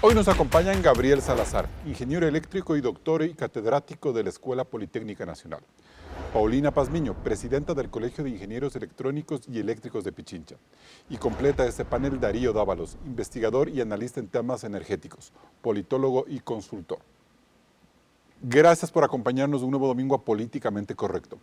Hoy nos acompañan Gabriel Salazar, ingeniero eléctrico y doctor y catedrático de la Escuela Politécnica Nacional. Paulina Pazmiño, presidenta del Colegio de Ingenieros Electrónicos y Eléctricos de Pichincha. Y completa este panel Darío Dávalos, investigador y analista en temas energéticos, politólogo y consultor. Gracias por acompañarnos un nuevo domingo a Políticamente Correcto.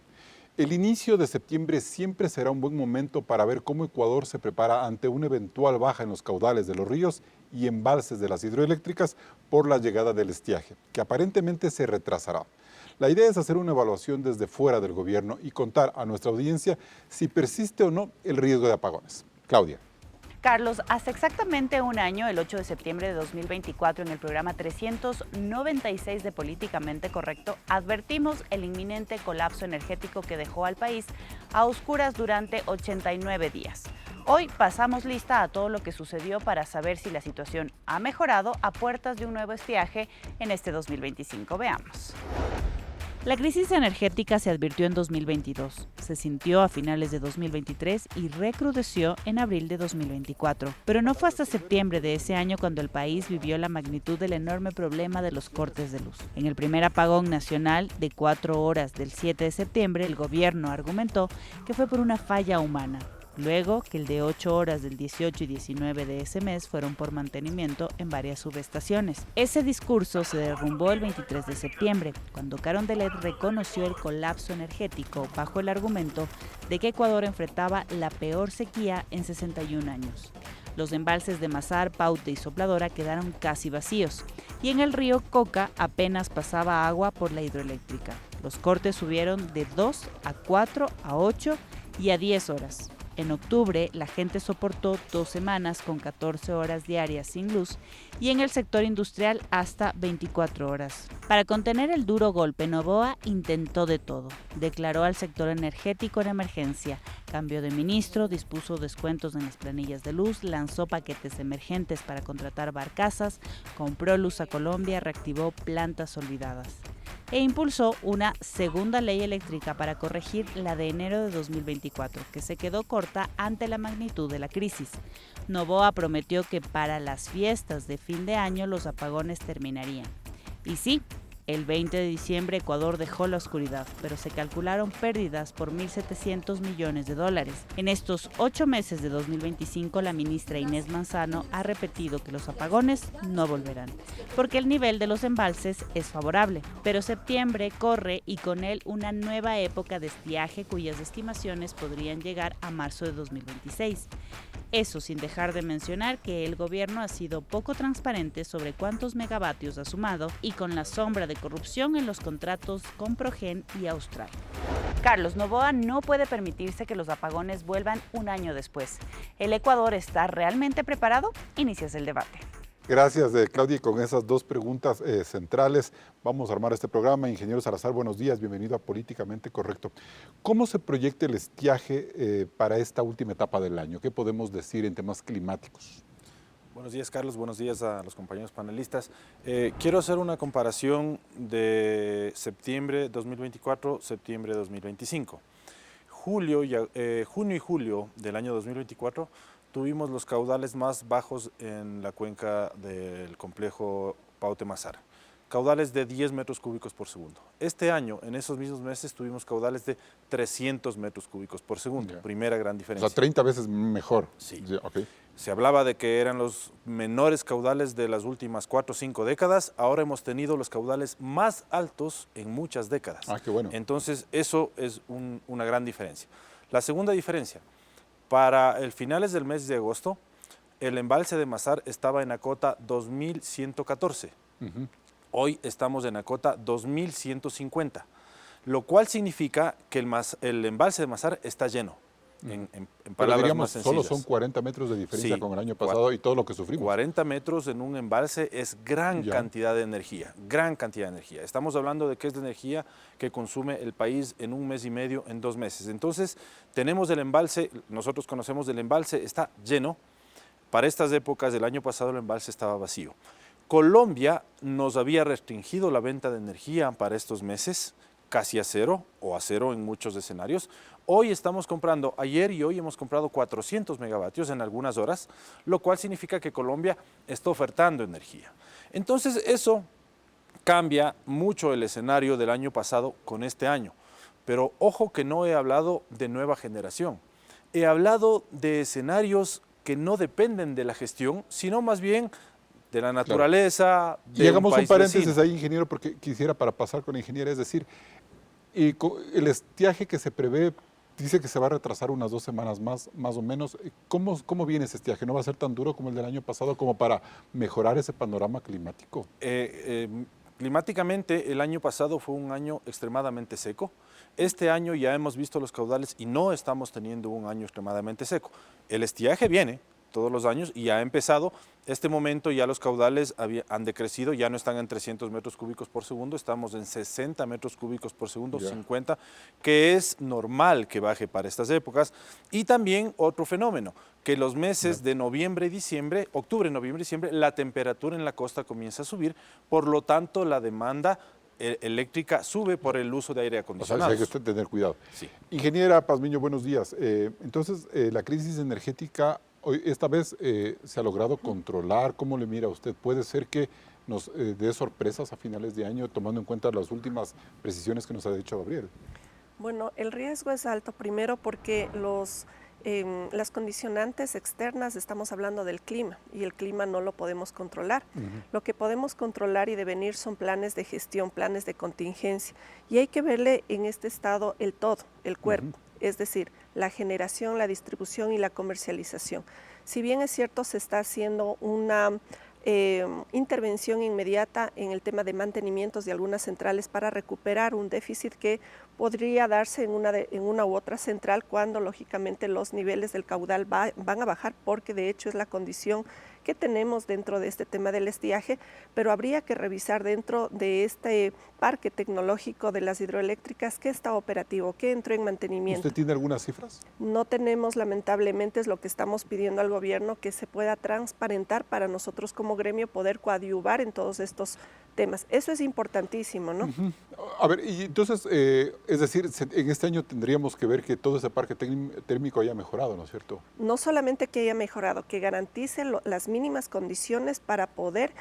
El inicio de septiembre siempre será un buen momento para ver cómo Ecuador se prepara ante una eventual baja en los caudales de los ríos y embalses de las hidroeléctricas por la llegada del estiaje, que aparentemente se retrasará. La idea es hacer una evaluación desde fuera del gobierno y contar a nuestra audiencia si persiste o no el riesgo de apagones. Claudia. Carlos, hace exactamente un año, el 8 de septiembre de 2024, en el programa 396 de Políticamente Correcto, advertimos el inminente colapso energético que dejó al país a oscuras durante 89 días. Hoy pasamos lista a todo lo que sucedió para saber si la situación ha mejorado a puertas de un nuevo estiaje en este 2025. Veamos. La crisis energética se advirtió en 2022, se sintió a finales de 2023 y recrudeció en abril de 2024. Pero no fue hasta septiembre de ese año cuando el país vivió la magnitud del enorme problema de los cortes de luz. En el primer apagón nacional de 4 horas del 7 de septiembre, el gobierno argumentó que fue por una falla humana. Luego que el de 8 horas del 18 y 19 de ese mes fueron por mantenimiento en varias subestaciones. Ese discurso se derrumbó el 23 de septiembre, cuando Carondelet reconoció el colapso energético bajo el argumento de que Ecuador enfrentaba la peor sequía en 61 años. Los embalses de Mazar, Paute y Sopladora quedaron casi vacíos, y en el río Coca apenas pasaba agua por la hidroeléctrica. Los cortes subieron de 2 a 4 a 8 y a 10 horas. En octubre, la gente soportó 2 semanas con 14 horas diarias sin luz y en el sector industrial hasta 24 horas. Para contener el duro golpe, Noboa intentó de todo. Declaró al sector energético en emergencia, cambió de ministro, dispuso descuentos en las planillas de luz, lanzó paquetes emergentes para contratar barcazas, compró luz a Colombia, reactivó plantas olvidadas e impulsó una segunda ley eléctrica para corregir la de enero de 2024, que se quedó corta ante la magnitud de la crisis. Noboa prometió que para las fiestas de fin de año los apagones terminarían. Y sí, el 20 de diciembre Ecuador dejó la oscuridad, pero se calcularon pérdidas por 1.700 millones de dólares. En estos 8 meses de 2025, la ministra Inés Manzano ha repetido que los apagones no volverán, porque el nivel de los embalses es favorable. Pero septiembre corre y con él una nueva época de estiaje cuyas estimaciones podrían llegar a marzo de 2026. Eso sin dejar de mencionar que el gobierno ha sido poco transparente sobre cuántos megavatios ha sumado y con la sombra de corrupción en los contratos con Progen y Austral. Carlos, Noboa no puede permitirse que los apagones vuelvan un año después. ¿El Ecuador está realmente preparado? Inicias el debate. Gracias, Claudia, y con esas dos preguntas centrales vamos a armar este programa. Ingeniero Salazar, buenos días, bienvenido a Políticamente Correcto. ¿Cómo se proyecta el estiaje para esta última etapa del año? ¿Qué podemos decir en temas climáticos? Buenos días, Carlos, buenos días a los compañeros panelistas. Quiero hacer una comparación de septiembre 2024, septiembre 2025. Junio y julio del año 2024 tuvimos los caudales más bajos en la cuenca del complejo Paute-Mazar, caudales de 10 metros cúbicos por segundo. Este año, en esos mismos meses, tuvimos caudales de 300 metros cúbicos por segundo, primera gran diferencia. O sea, 30 veces mejor. Sí. Okay. Se hablaba de que eran los menores caudales de las últimas 4 o 5 décadas, ahora hemos tenido los caudales más altos en muchas décadas. Qué bueno. Entonces, eso es una gran diferencia. La segunda diferencia, para el finales del mes de agosto, el embalse de Mazar estaba en la cota 2114. Hoy estamos en la cota 2150, lo cual significa que el embalse de Mazar está lleno. En Pero palabras diríamos, más sencillas. solo son 40 metros de diferencia Sí, con el año pasado y todo lo que sufrimos. 40 metros en un embalse es gran cantidad de energía, gran cantidad de energía. Estamos hablando de que es la energía que consume el país en un mes y medio, en 2 meses. Entonces, tenemos el embalse, nosotros conocemos el embalse, está lleno. Para estas épocas del año pasado el embalse estaba vacío. Colombia nos había restringido la venta de energía para estos meses, casi a cero o a cero en muchos escenarios. Hoy estamos comprando, ayer y hoy hemos comprado 400 megavatios en algunas horas, lo cual significa que Colombia está ofertando energía. Entonces eso cambia mucho el escenario del año pasado con este año. Pero ojo que no he hablado de nueva generación. He hablado de escenarios que no dependen de la gestión, sino más bien de la naturaleza, de hagamos un paréntesis vecino. ahí, ingeniero, porque quisiera para pasar con la ingeniera, es decir, el estiaje que se prevé dice que se va a retrasar unas 2 semanas más o menos. ¿Cómo viene ese estiaje? ¿No va a ser tan duro como el del año pasado como para mejorar ese panorama climático? Climáticamente, el año pasado fue un año extremadamente seco. Este año ya hemos visto los caudales y no estamos teniendo un año extremadamente seco. El estiaje viene todos los años y ya ha empezado. Este momento ya los caudales han decrecido, ya no están en 300 metros cúbicos por segundo, estamos en 60 metros cúbicos por segundo, 50, que es normal que baje para estas épocas. Y también otro fenómeno, que los meses de noviembre y diciembre, octubre, noviembre y diciembre, la temperatura en la costa comienza a subir, por lo tanto la demanda eléctrica sube por el uso de aire acondicionado. O sea, hay que tener cuidado. Sí. Ingeniera Pazmiño, buenos días. Entonces, la crisis energética esta vez se ha logrado controlar. ¿Cómo le mira usted? ¿Puede ser que nos dé sorpresas a finales de año, tomando en cuenta las últimas precisiones que nos ha dicho Gabriel? Bueno, el riesgo es alto, primero porque las condicionantes externas, estamos hablando del clima, y el clima no lo podemos controlar. Lo que podemos controlar y devenir son planes de gestión, planes de contingencia, y hay que verle en este estado el todo, el cuerpo. Es decir, la generación, la distribución y la comercialización. Si bien es cierto, se está haciendo una intervención inmediata en el tema de mantenimientos de algunas centrales para recuperar un déficit que podría darse en una u otra central cuando lógicamente los niveles del caudal van a bajar, porque de hecho es la condición que tenemos dentro de este tema del estiaje, pero habría que revisar dentro de este parque tecnológico de las hidroeléctricas qué está operativo, qué entró en mantenimiento. ¿Usted tiene algunas cifras? No tenemos, lamentablemente, es lo que estamos pidiendo al gobierno, que se pueda transparentar para nosotros como gremio poder coadyuvar en todos estos temas. Eso es importantísimo, ¿no? A ver, y entonces, es decir, en este año tendríamos que ver que todo ese parque térmico haya mejorado, ¿no es cierto? No solamente que haya mejorado, que garantice las mínimas condiciones para poder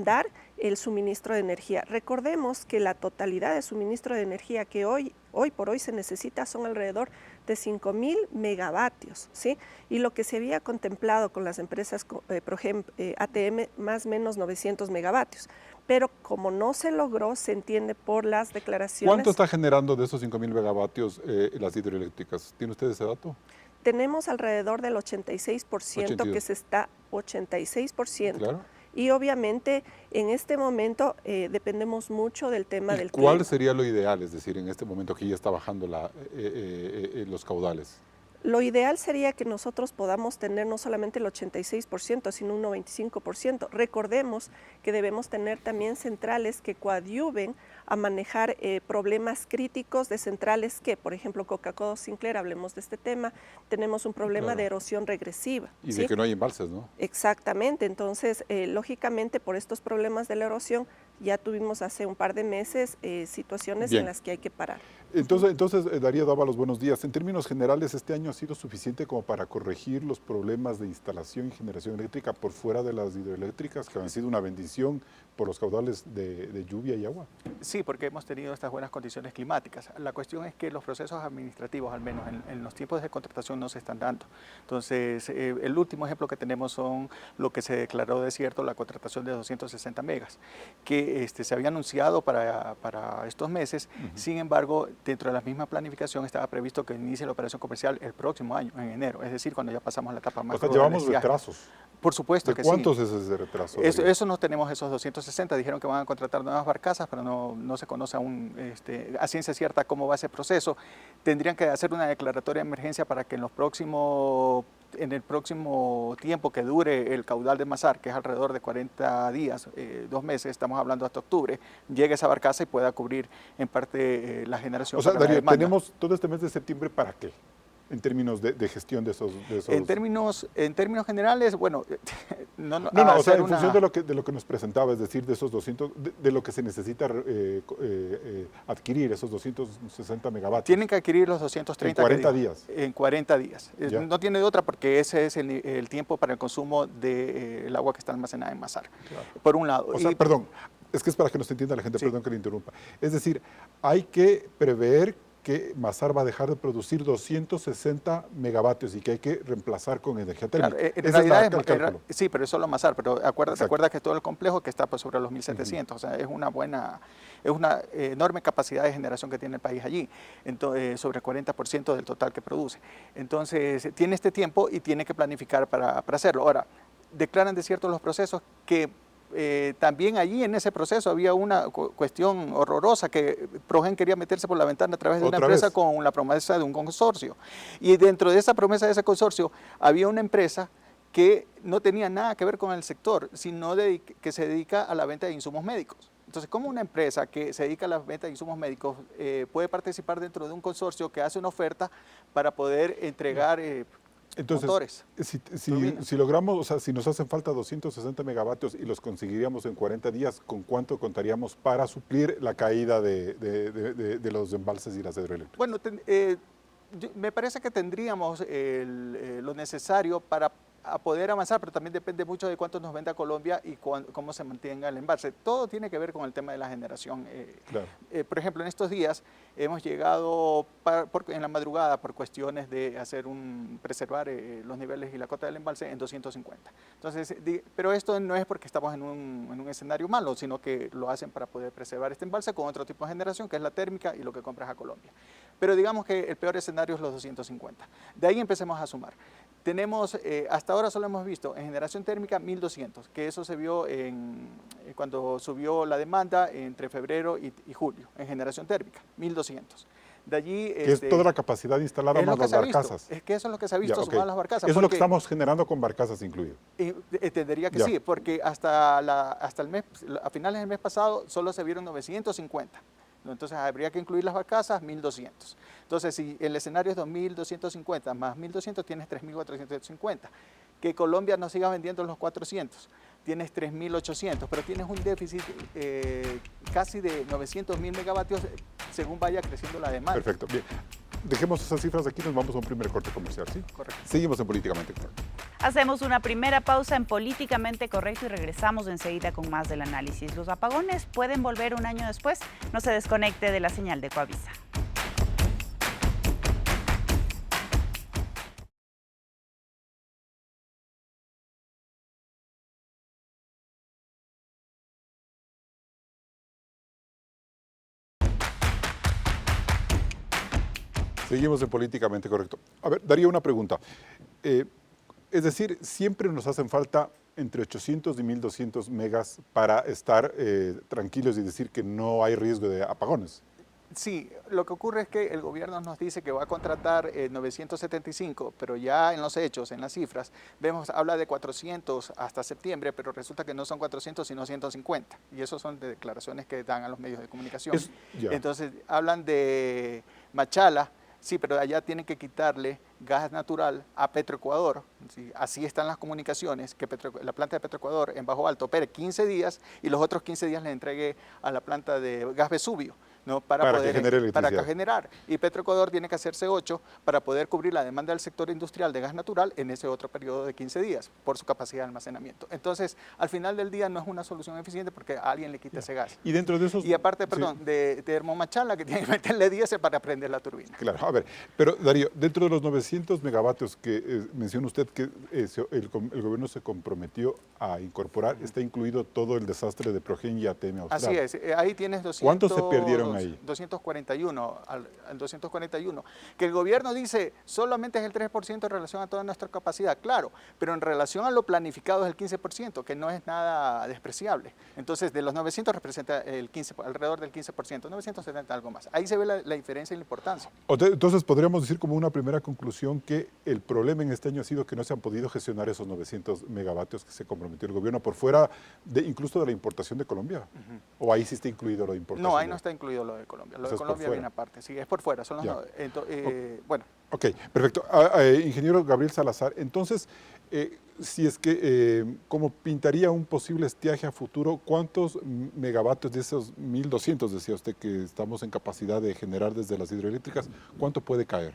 dar el suministro de energía. Recordemos que la totalidad de suministro de energía que hoy por hoy se necesita son alrededor de 5.000 megavatios, ¿sí? Y lo que se había contemplado con las empresas, por ejemplo, ATM, más o menos 900 megavatios. Pero como no se logró, se entiende por las declaraciones. ¿Cuánto está generando de esos 5.000 megavatios las hidroeléctricas? ¿Tiene usted ese dato? Tenemos alrededor del 86% que se está, 86%. Claro. Y obviamente en este momento dependemos mucho del tema del clima. ¿Cuál sería lo ideal? Es decir, en este momento que ya está bajando los caudales. Lo ideal sería que nosotros podamos tener no solamente el 86%, sino un 95%. Recordemos que debemos tener también centrales que coadyuven a manejar problemas críticos de centrales que, por ejemplo, Coca-Cola Sinclair, hablemos de este tema, tenemos un problema de erosión regresiva. Y ¿sí? de que no hay embalses, ¿no? Exactamente, entonces, lógicamente, por estos problemas de la erosión, ya tuvimos hace un par de meses situaciones en las que hay que parar. Entonces Darío Dávalos, buenos días. En términos generales, ¿este año ha sido suficiente como para corregir los problemas de instalación y generación eléctrica por fuera de las hidroeléctricas, que han sido una bendición por los caudales de lluvia y agua? Sí, porque hemos tenido estas buenas condiciones climáticas. La cuestión es que los procesos administrativos, al menos en los tiempos de contratación, no se están dando. Entonces, el último ejemplo que tenemos son lo que se declaró desierto, la contratación de 260 megas, que se había anunciado para estos meses. Sin embargo, dentro de la misma planificación estaba previsto que inicie la operación comercial el próximo año, en enero, es decir, cuando ya pasamos la etapa más. O sea, llevamos retrasos. Por supuesto que sí. ¿Cuántos es ese retraso? Eso no tenemos esos 260, dijeron que van a contratar nuevas barcazas, pero no se conoce aún a ciencia cierta cómo va ese proceso. Tendrían que hacer una declaratoria de emergencia para que en el próximo tiempo que dure el caudal de Masar, que es alrededor de 40 días, 2 meses, estamos hablando hasta octubre, llegue esa barcaza y pueda cubrir en parte la generación. O sea, Darío, tenemos todo este mes de septiembre, ¿para qué? en términos de gestión de esos... En términos generales, bueno, No, o sea, en función de lo que nos presentaba, es decir, de esos 200, de lo que se necesita adquirir, esos 260 megavatios. Tienen que adquirir los 230. En 40 días. En 40 días. No tiene de otra porque ese es el tiempo para el consumo del agua que está almacenada en Masar. Claro. Por un lado. O sea, perdón, es que es para que nos entienda la gente, sí. Perdón que le interrumpa. Es decir, hay que prever que Masar va a dejar de producir 260 megavatios y que hay que reemplazar con energía térmica. Claro, en realidad sí, pero es solo Masar, pero acuérdate que todo el complejo que está sobre los 1.700, o sea, es una enorme capacidad de generación que tiene el país allí, entonces, sobre el 40% del total que produce. Entonces, tiene este tiempo y tiene que planificar para hacerlo. Ahora, declaran desiertos los procesos que también allí en ese proceso había una cuestión horrorosa que Progen quería meterse por la ventana a través de una empresa con la promesa de un consorcio. Y dentro de esa promesa de ese consorcio había una empresa que no tenía nada que ver con el sector, sino que se dedica a la venta de insumos médicos. Entonces, ¿cómo una empresa que se dedica a la venta de insumos médicos puede participar dentro de un consorcio que hace una oferta para poder entregar entonces, si logramos, o sea, si nos hacen falta 260 megavatios y los conseguiríamos en 40 días, ¿con cuánto contaríamos para suplir la caída de los embalses y las hidroeléctricas? Bueno, me parece que tendríamos lo necesario para poder avanzar, pero también depende mucho de cuánto nos venda Colombia y cómo se mantenga el embalse. Todo tiene que ver con el tema de la generación. Claro. Por ejemplo, en estos días hemos llegado en la madrugada por cuestiones de preservar los niveles y la cota del embalse en 250. Entonces, pero esto no es porque estamos en un escenario malo, sino que lo hacen para poder preservar este embalse con otro tipo de generación, que es la térmica y lo que compras a Colombia. Pero digamos que el peor escenario es los 250. De ahí empecemos a sumar. Tenemos, hasta ahora solo hemos visto en generación térmica 1.200, que eso se vio cuando subió la demanda entre febrero y julio, en generación térmica, 1.200. De allí, que es toda la capacidad instalada más las barcazas. Es que eso es lo que se ha visto, sumar las barcazas. Eso es lo que estamos generando con barcazas incluido. Entendería que sí, porque hasta el mes, a finales del mes pasado solo se vieron 950. Entonces habría que incluir las barcazas, 1.200. Entonces, si el escenario es 2.250 más 1.200, tienes 3.450. Que Colombia nos siga vendiendo los 400, tienes 3.800, pero tienes un déficit casi de 900.000 megavatios según vaya creciendo la demanda. Perfecto, bien. Dejemos esas cifras aquí, nos vamos a un primer corte comercial, ¿sí? Correcto. Seguimos en Políticamente Correcto. Hacemos una primera pausa en Políticamente Correcto y regresamos enseguida con más del análisis. ¿Los apagones pueden volver un año después? No se desconecte de la señal de Coavisa. Seguimos en Políticamente Correcto. A ver, Darío, una pregunta. Es decir, siempre nos hacen falta entre 800 y 1.200 megas para estar tranquilos y decir que no hay riesgo de apagones. Sí, lo que ocurre es que el gobierno nos dice que va a contratar 975, pero ya en los hechos, en las cifras, habla de 400 hasta septiembre, pero resulta que no son 400 sino 150. Y eso son de declaraciones que dan a los medios de comunicación. Entonces, hablan de Machala. Sí, pero allá tienen que quitarle gas natural a Petroecuador. ¿Sí? Así están las comunicaciones, que la planta de Petroecuador en Bajo Alto opere 15 días y los otros 15 días le entregue a la planta de gas Vesubio, ¿no? para generar. Y Petroecuador tiene que hacerse 8 para poder cubrir la demanda del sector industrial de gas natural en ese otro periodo de 15 días por su capacidad de almacenamiento. Entonces, al final del día no es una solución eficiente porque a alguien le quita ese gas. Y dentro de esos... Y aparte, perdón, de Termomachala, que tiene que meterle 10 para prender la turbina. Claro, a ver, pero Darío, dentro de los 900 megavatios que menciona usted que el gobierno se comprometió a incorporar, está incluido todo el desastre de Progen y ATM Austral. Así es, ahí tienes 200... ¿Cuántos se perdieron ahí? 241, que el gobierno dice solamente es el 3% en relación a toda nuestra capacidad, claro, pero en relación a lo planificado es el 15%, que no es nada despreciable. Entonces, de los 900 representa alrededor del 15%, 970 algo más. Ahí se ve la diferencia y la importancia. Entonces, podríamos decir como una primera conclusión que el problema en este año ha sido que no se han podido gestionar esos 900 megavatios que se comprometió el gobierno por fuera incluso de la importación de Colombia. ¿O ahí sí está incluido lo de importación? No, ahí no está incluido lo de Colombia. Lo de Colombia viene aparte, sí, es por fuera. Son los bueno, Ok, perfecto. Ingeniero Gabriel Salazar, entonces, si es que, ¿cómo pintaría un posible estiaje a futuro? ¿Cuántos megavatios de esos 1.200, decía usted, que estamos en capacidad de generar desde las hidroeléctricas, cuánto puede caer?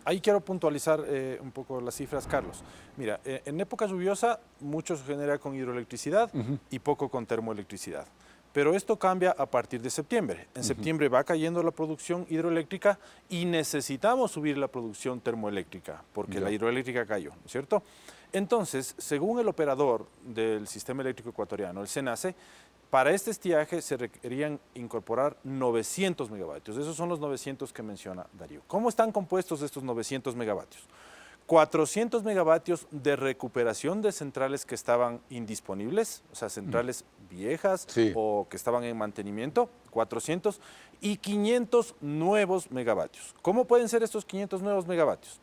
Ahí quiero puntualizar un poco las cifras, Carlos. Mira, en época lluviosa mucho se genera con hidroelectricidad y poco con termoelectricidad. Pero esto cambia a partir de septiembre. En septiembre va cayendo la producción hidroeléctrica y necesitamos subir la producción termoeléctrica porque la hidroeléctrica cayó, ¿no es cierto? Entonces, según el operador del sistema eléctrico ecuatoriano, el SENACE, para este estiaje se requerían incorporar 900 megavatios. Esos son los 900 que menciona Darío. ¿Cómo están compuestos estos 900 megavatios? 400 megavatios de recuperación de centrales que estaban indisponibles, o sea, centrales viejas o que estaban en mantenimiento, 400, y 500 nuevos megavatios. ¿Cómo pueden ser estos 500 nuevos megavatios?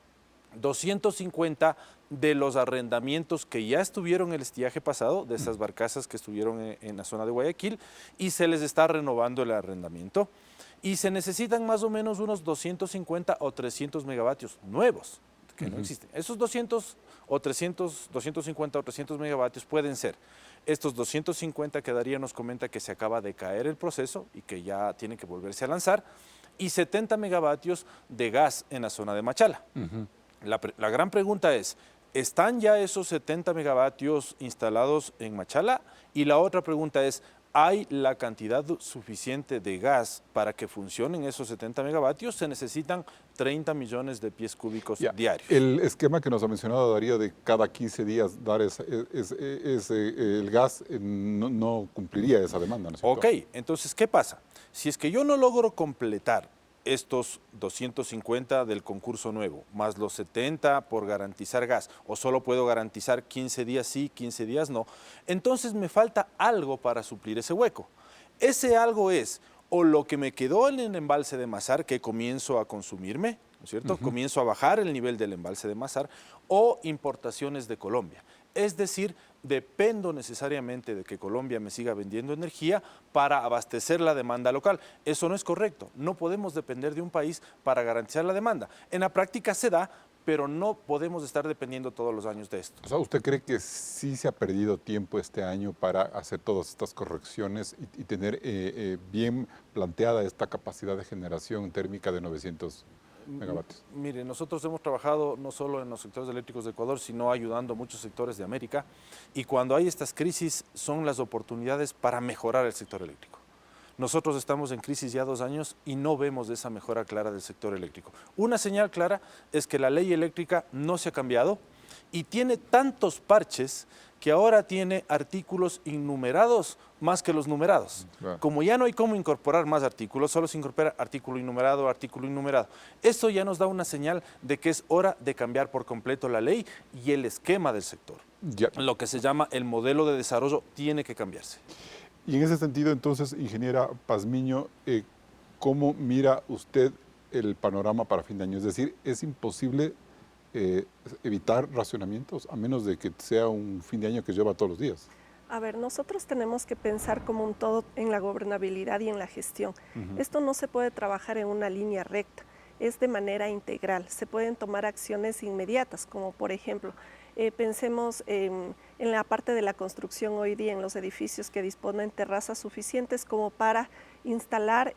250 de los arrendamientos que ya estuvieron el estiaje pasado, de esas barcazas que estuvieron en la zona de Guayaquil, y se les está renovando el arrendamiento. Y se necesitan más o menos unos 250 o 300 megavatios nuevos, que no existen. Esos 200 o 300, 250 o 300 megavatios pueden ser estos 250 que Darío nos comenta que se acaba de caer el proceso y que ya tiene que volverse a lanzar, y 70 megavatios de gas en la zona de Machala. La gran pregunta es, ¿están ya esos 70 megavatios instalados en Machala? Y la otra pregunta es, ¿hay la cantidad suficiente de gas para que funcionen esos 70 megavatios? Se necesitan 30 millones de pies cúbicos diarios. El esquema que nos ha mencionado Darío de cada 15 días dar el gas no cumpliría esa demanda, ¿no es cierto? Ok, entonces, ¿qué pasa? Si es que yo no logro completar estos 250 del concurso nuevo, más los 70 por garantizar gas, o solo puedo garantizar 15 días sí, 15 días no, entonces me falta algo para suplir ese hueco. Ese algo es o lo que me quedó en el embalse de Mazar, que comienzo a consumirme, ¿no es cierto? Comienzo a bajar el nivel del embalse de Mazar, o importaciones de Colombia. Es decir, dependo necesariamente de que Colombia me siga vendiendo energía para abastecer la demanda local. Eso no es correcto. No podemos depender de un país para garantizar la demanda. En la práctica se da, pero no podemos estar dependiendo todos los años de esto. O sea, ¿usted cree que sí se ha perdido tiempo este año para hacer todas estas correcciones y tener bien planteada esta capacidad de generación térmica de 900 megavatios? Mire, nosotros hemos trabajado no solo en los sectores eléctricos de Ecuador, sino ayudando a muchos sectores de América, y cuando hay estas crisis son las oportunidades para mejorar el sector eléctrico. Nosotros estamos en crisis ya 2 años y no vemos esa mejora clara del sector eléctrico. Una señal clara es que la ley eléctrica no se ha cambiado y tiene tantos parches que ahora tiene artículos innumerados más que los numerados. Claro. Como ya no hay cómo incorporar más artículos, solo se incorpora artículo innumerado, artículo innumerado. Eso ya nos da una señal de que es hora de cambiar por completo la ley y el esquema del sector. Lo que se llama el modelo de desarrollo tiene que cambiarse. Y en ese sentido, entonces, ingeniera Pazmiño, ¿cómo mira usted el panorama para fin de año? Es decir, ¿es imposible evitar racionamientos a menos de que sea un fin de año que lleva todos los días? A ver, nosotros tenemos que pensar como un todo en la gobernabilidad y en la gestión. Esto no se puede trabajar en una línea recta, es de manera integral. Se pueden tomar acciones inmediatas, como por ejemplo, pensemos en la parte de la construcción hoy día, en los edificios que disponen terrazas suficientes como para instalar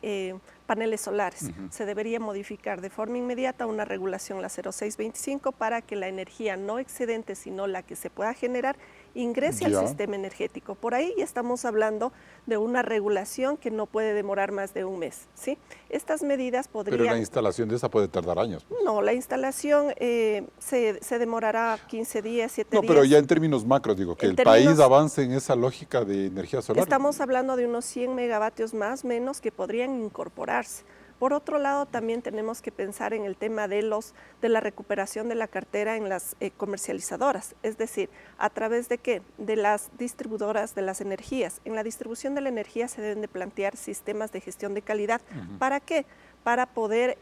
paneles solares. Se debería modificar de forma inmediata una regulación, la 0625, para que la energía no excedente, sino la que se pueda generar, ingrese al sistema energético. Por ahí ya estamos hablando de una regulación que no puede demorar más de un mes, ¿sí? Estas medidas podrían... Pero la instalación de esa puede tardar años. Pues. No, la instalación se demorará 15 días, 7 días. No, pero ya en términos macros, digo, que el país avance en esa lógica de energía solar. Estamos hablando de unos 100 megavatios más o menos que podrían incorporarse. Por otro lado, también tenemos que pensar en el tema de la recuperación de la cartera en las comercializadoras, es decir, ¿a través de qué? De las distribuidoras de las energías. En la distribución de la energía se deben de plantear sistemas de gestión de calidad. ¿Para qué? Para poder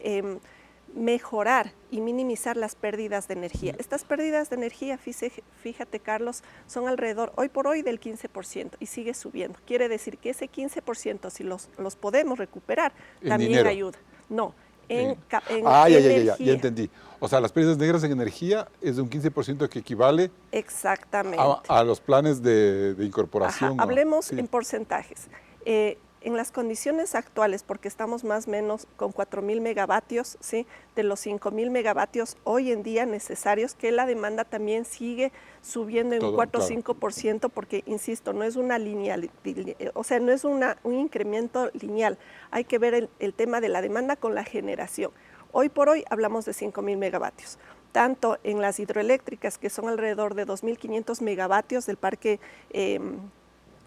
mejorar y minimizar las pérdidas de energía. Estas pérdidas de energía, fíjate Carlos, son alrededor hoy por hoy del 15% y sigue subiendo. Quiere decir que ese 15%, si los podemos recuperar, también ayuda. No, Ya entendí. O sea, las pérdidas negras en energía es de un 15% que equivale exactamente a los planes de incorporación. Ajá, hablemos en porcentajes. En las condiciones actuales, porque estamos más o menos con 4.000 megavatios, ¿sí? De los 5.000 megavatios hoy en día necesarios, que la demanda también sigue subiendo en un 4 o 5%, porque, insisto, no es una lineal, o sea, no es un incremento lineal. Hay que ver el tema de la demanda con la generación. Hoy por hoy hablamos de 5.000 megavatios. Tanto en las hidroeléctricas, que son alrededor de 2.500 megavatios del parque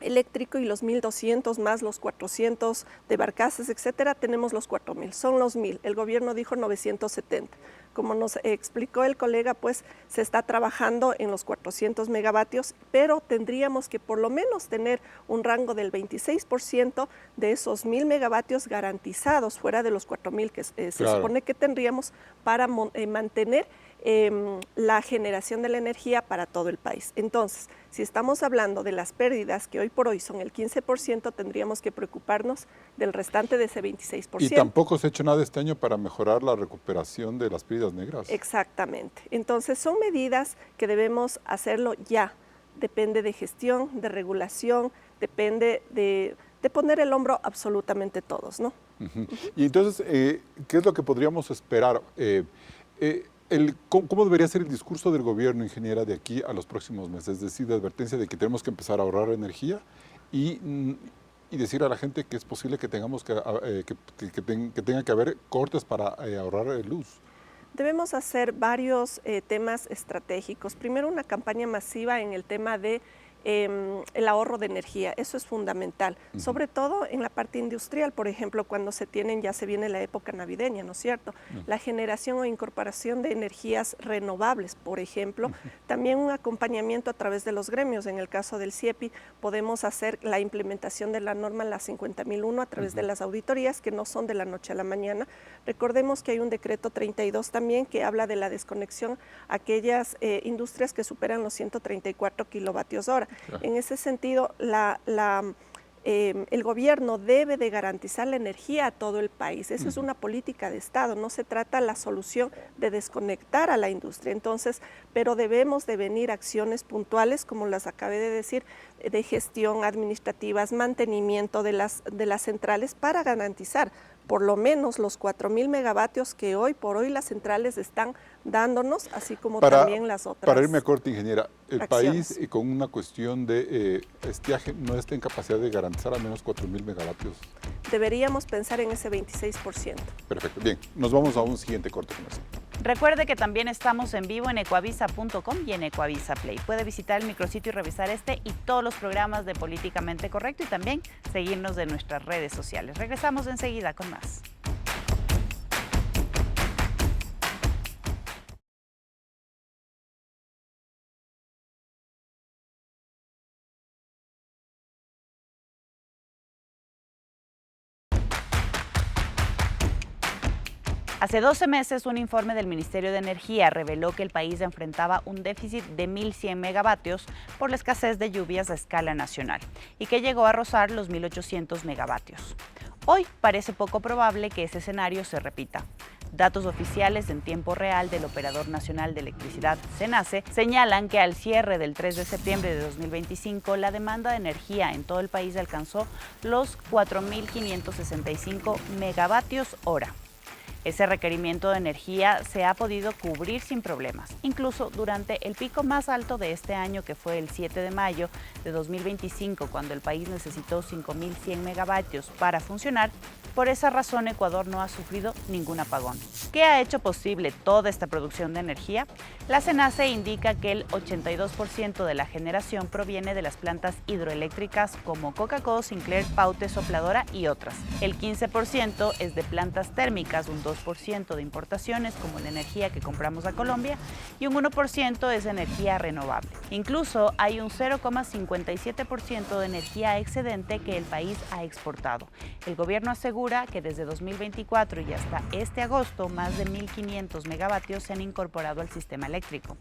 eléctrico, y los 1.200 más los 400 de barcazas, etcétera, tenemos los 4.000, son los 1.000. El gobierno dijo 970. Como nos explicó el colega, pues se está trabajando en los 400 megavatios, pero tendríamos que por lo menos tener un rango del 26% de esos 1.000 megavatios garantizados fuera de los 4.000 que se supone que tendríamos para mantener la generación de la energía para todo el país. Entonces, si estamos hablando de las pérdidas, que hoy por hoy son el 15%, tendríamos que preocuparnos del restante de ese 26%. Y tampoco se ha hecho nada este año para mejorar la recuperación de las pérdidas negras. Exactamente. Entonces, son medidas que debemos hacerlo ya. Depende de gestión, de regulación, depende de poner el hombro absolutamente todos, ¿no? Y entonces, ¿qué es lo que podríamos esperar? ¿Cómo debería ser el discurso del gobierno, ingeniera, de aquí a los próximos meses? Es decir, de advertencia de que tenemos que empezar a ahorrar energía y decir a la gente que es posible que tengamos que tenga que haber cortes para ahorrar luz. Debemos hacer varios temas estratégicos. Primero, una campaña masiva en el tema de el ahorro de energía, eso es fundamental, sobre todo en la parte industrial, por ejemplo, cuando ya se viene la época navideña, ¿no es cierto? La generación o incorporación de energías renovables, por ejemplo, también un acompañamiento a través de los gremios. En el caso del CIEPI podemos hacer la implementación de la norma, la 50.001, a través de las auditorías, que no son de la noche a la mañana. Recordemos que hay un decreto 32 también que habla de la desconexión a aquellas industrias que superan los 134 kilovatios hora. Claro. En ese sentido, el gobierno debe de garantizar la energía a todo el país. Eso es una política de Estado, no se trata la solución de desconectar a la industria. Entonces, pero debemos de venir acciones puntuales, como las acabé de decir, de gestión administrativas, mantenimiento de las centrales, para garantizar por lo menos los 4.000 megavatios que hoy por hoy las centrales están dándonos, así como también las otras. Para irme a corte, ingeniera, el acciones. país con una cuestión de estiaje no está en capacidad de garantizar al menos 4.000 megavatios. Deberíamos pensar en ese 26%. Perfecto, bien, nos vamos a un siguiente corte comercial. Recuerde que también estamos en vivo en ecuavisa.com y en Ecuavisa Play. Puede visitar el micrositio y revisar este y todos los programas de Políticamente Correcto, y también seguirnos en nuestras redes sociales. Regresamos enseguida con más. Hace 12 meses, un informe del Ministerio de Energía reveló que el país enfrentaba un déficit de 1.100 megavatios por la escasez de lluvias a escala nacional y que llegó a rozar los 1.800 megavatios. Hoy parece poco probable que ese escenario se repita. Datos oficiales en tiempo real del Operador Nacional de Electricidad, CENACE, señalan que al cierre del 3 de septiembre de 2025, la demanda de energía en todo el país alcanzó los 4.565 megavatios hora. Ese requerimiento de energía se ha podido cubrir sin problemas, incluso durante el pico más alto de este año, que fue el 7 de mayo de 2025, cuando el país necesitó 5.100 megavatios para funcionar. Por esa razón, Ecuador no ha sufrido ningún apagón. ¿Qué ha hecho posible toda esta producción de energía? La CENACE indica que el 82% de la generación proviene de las plantas hidroeléctricas como Coca-Cola, Sinclair, Paute, Sopladora y otras. El 15% es de plantas térmicas, un 2% de importaciones como la energía que compramos a Colombia y un 1% es energía renovable. Incluso hay un 0,57% de energía excedente que el país ha exportado. El gobierno asegura que desde 2024 y hasta este agosto, más de 1.500 megavatios se han incorporado al sistema eléctrico,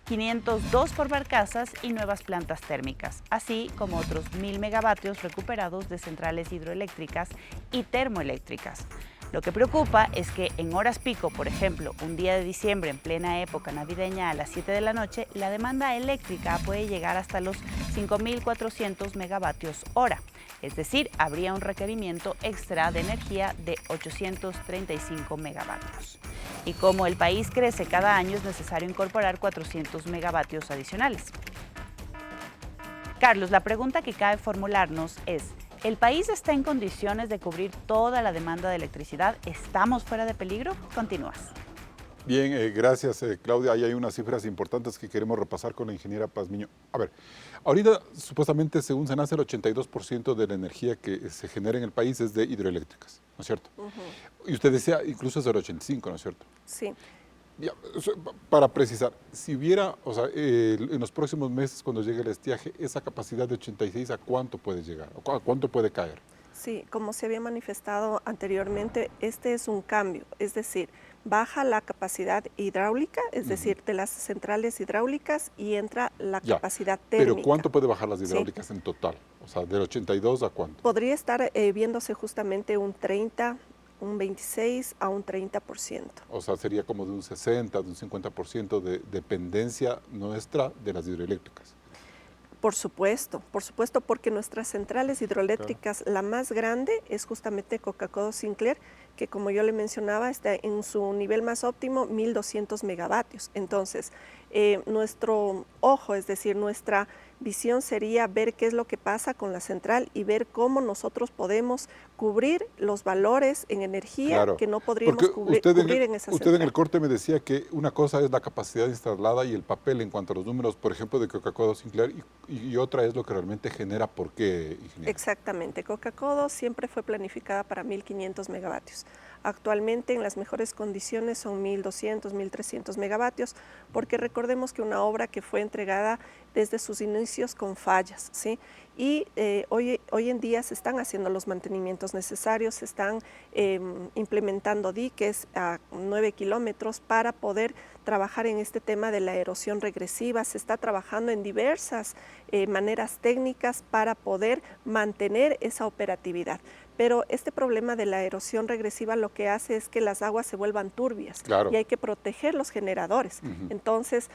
502 por barcazas y nuevas plantas térmicas, así como otros 1.000 megavatios recuperados de centrales hidroeléctricas y termoeléctricas. Lo que preocupa es que en horas pico, por ejemplo, un día de diciembre en plena época navideña a las 7 de la noche, la demanda eléctrica puede llegar hasta los 5.400 megavatios hora. Es decir, habría un requerimiento extra de energía de 835 megavatios. Y como el país crece cada año, es necesario incorporar 400 megavatios adicionales. Carlos, la pregunta que cabe formularnos es: ¿el país está en condiciones de cubrir toda la demanda de electricidad? ¿Estamos fuera de peligro? Continúas. Bien, gracias Claudia. Ahí hay unas cifras importantes que queremos repasar con la ingeniera Pazmiño. A ver, ahorita supuestamente según SENACE el 82% de la energía que se genera en el país es de hidroeléctricas, ¿no es cierto? Y usted decía incluso es del 85%, ¿no es cierto? Sí. Ya, para precisar, si hubiera, o sea, en los próximos meses cuando llegue el estiaje, esa capacidad de 86, ¿a cuánto puede llegar? ¿A cuánto puede caer? Sí, como se había manifestado anteriormente, este es un cambio, es decir, baja la capacidad hidráulica, es decir, de las centrales hidráulicas y entra la capacidad térmica. Pero ¿cuánto puede bajar las hidráulicas en total? O sea, del 82 a cuánto? Podría estar viéndose justamente un 30, un 26 a un 30%. O sea, sería como de un 60, de un 50% de dependencia nuestra de las hidroeléctricas. Por supuesto, porque nuestras centrales hidroeléctricas, la más grande es justamente Coca-Cola Sinclair, que como yo le mencionaba, está en su nivel más óptimo, 1.200 megavatios. Entonces, nuestro ojo, es decir, nuestra visión sería ver qué es lo que pasa con la central y ver cómo nosotros podemos cubrir los valores en energía que no podríamos cubrir en esa central. Usted en el corte me decía que una cosa es la capacidad instalada y el papel en cuanto a los números, por ejemplo, de Coca-Cola Sinclair, y otra es lo que realmente genera. ¿Por qué, ingeniero? Exactamente. Coca-Cola siempre fue planificada para 1.500 megavatios. Actualmente en las mejores condiciones son 1.200, 1.300 megavatios, porque recordemos que una obra que fue entregada desde sus inicios con fallas, ¿sí? Y hoy en día se están haciendo los mantenimientos necesarios, se están implementando diques a 9 kilómetros para poder trabajar en este tema de la erosión regresiva. Se está trabajando en diversas maneras técnicas para poder mantener esa operatividad. Pero este problema de la erosión regresiva lo que hace es que las aguas se vuelvan turbias y hay que proteger los generadores. Entonces,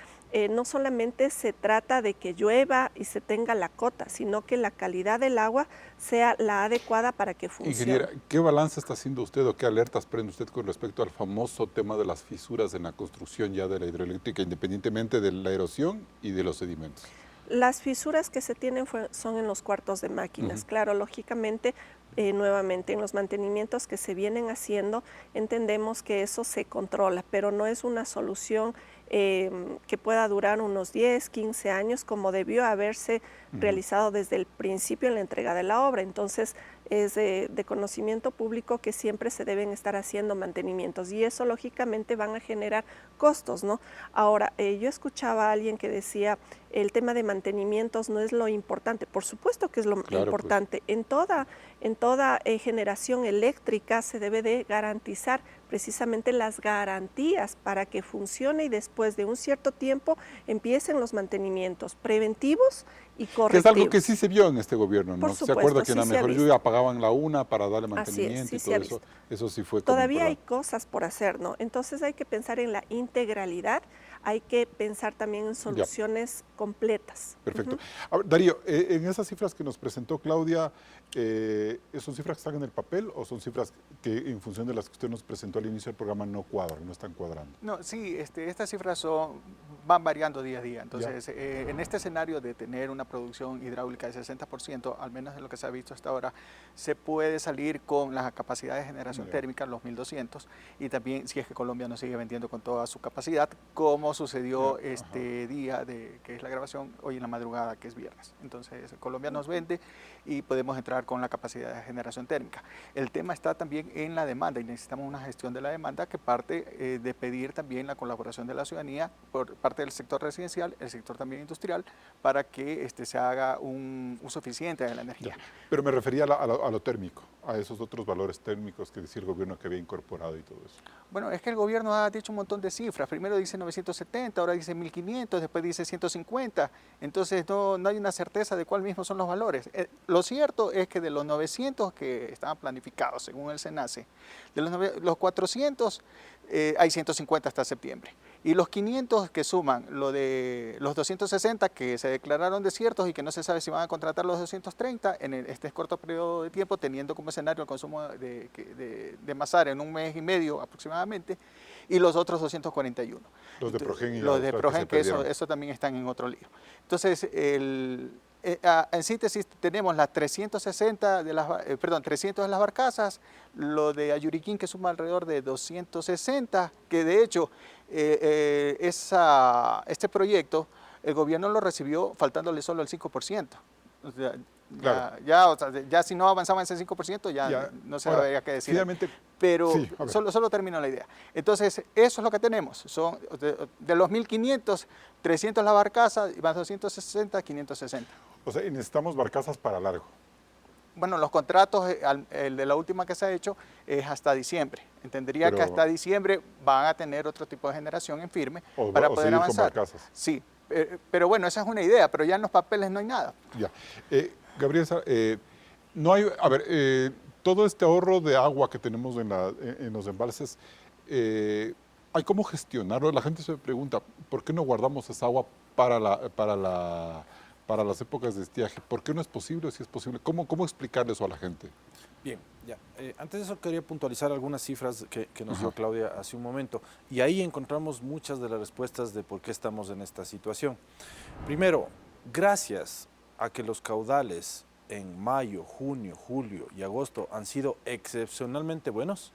no solamente se trata de que llueva y se tenga la cota, sino que la calidad del agua sea la adecuada para que funcione. Ingeniera, ¿qué balance está haciendo usted o qué alertas prende usted con respecto al famoso tema de las fisuras en la construcción ya de la hidroeléctrica, independientemente de la erosión y de los sedimentos? Las fisuras que se tienen son en los cuartos de máquinas. Claro, lógicamente, nuevamente en los mantenimientos que se vienen haciendo, entendemos que eso se controla, pero no es una solución que pueda durar unos 10, 15 años como debió haberse realizado desde el principio en la entrega de la obra. Entonces, es de conocimiento público que siempre se deben estar haciendo mantenimientos y eso lógicamente van a generar costos, ¿no? Ahora, yo escuchaba a alguien que decía el tema de mantenimientos no es lo importante. Por supuesto que es lo importante. Pues. En toda generación eléctrica se debe de garantizar precisamente las garantías para que funcione y después de un cierto tiempo empiecen los mantenimientos preventivos y correctivos. Que es algo que sí se vio en este gobierno, ¿no? Por supuesto, ¿se acuerda que en la mejor lluvia apagaban la una para darle Así mantenimiento es, y todo eso? Eso sí fue todavía hay cosas por hacer, ¿no? Entonces hay que pensar en la integralidad, hay que pensar también en soluciones completas. Perfecto. A ver, Darío, en esas cifras que nos presentó Claudia, ¿son cifras que están en el papel o son cifras que en función de las que usted nos presentó al inicio del programa no cuadran, no están cuadrando? No, sí, estas cifras van variando día a día. Entonces, en este escenario de tener una producción hidráulica de 60%, al menos en lo que se ha visto hasta ahora, se puede salir con la capacidad de generación térmica, los 1.200, y también si es que Colombia no sigue vendiendo con toda su capacidad, como sucedió este día que es la grabación, hoy en la madrugada, que es viernes. Entonces, Colombia nos vende y podemos entrar con la capacidad de generación térmica. El tema está también en la demanda y necesitamos una gestión de la demanda que parte de pedir también la colaboración de la ciudadanía por parte del sector residencial, el sector también industrial, para que se haga un uso eficiente de la energía. Pero me refería a lo térmico, a esos otros valores térmicos que decía el gobierno que había incorporado y todo eso. Bueno, es que el gobierno ha dicho un montón de cifras. Primero dice 970 170, ahora dice 1.500, después dice 150. Entonces no hay una certeza de cuál mismo son los valores. Lo cierto es que de los 900 que estaban planificados según el SENACE, de los 400 hay 150 hasta septiembre. Y los 500 que suman lo de los 260 que se declararon desiertos y que no se sabe si van a contratar los 230 en este corto periodo de tiempo, teniendo como escenario el consumo de Masar en un mes y medio aproximadamente, y los otros 241. Los de Progen y los de Progen, que perdieron. eso también están en otro lío. Entonces, en síntesis, tenemos las 360 300 de las barcazas, lo de Ayuriquín que suma alrededor de 260, que de hecho este proyecto el gobierno lo recibió faltándole solo el 5%. O sea, Claro. ya si no avanzaba en ese 5%, ya no se sabría qué decir. Finalmente, Pero sí, solo termino la idea. Entonces, eso es lo que tenemos. Son de los 1.500, 300 la barcaza, y más 260, 560. o sea, y necesitamos barcazas para largo. Bueno, los contratos, el de la última que se ha hecho es hasta diciembre. Entendería que hasta diciembre van a tener otro tipo de generación en firme para poder seguir avanzar. con barcazas. Sí, pero bueno, esa es una idea, pero ya en los papeles no hay nada. Ya. Gabriel, no hay, a ver, todo este ahorro de agua que tenemos en los embalses, ¿hay cómo gestionarlo? La gente se pregunta, ¿por qué no guardamos esa agua para las épocas de estiaje? ¿Por qué no es posible? Si es posible, ¿cómo explicarle eso a la gente? Bien, ya. Antes de eso quería puntualizar algunas cifras que nos dio Claudia hace un momento. Y ahí encontramos muchas de las respuestas de por qué estamos en esta situación. Primero, gracias a que los caudales en mayo, junio, julio y agosto han sido excepcionalmente buenos,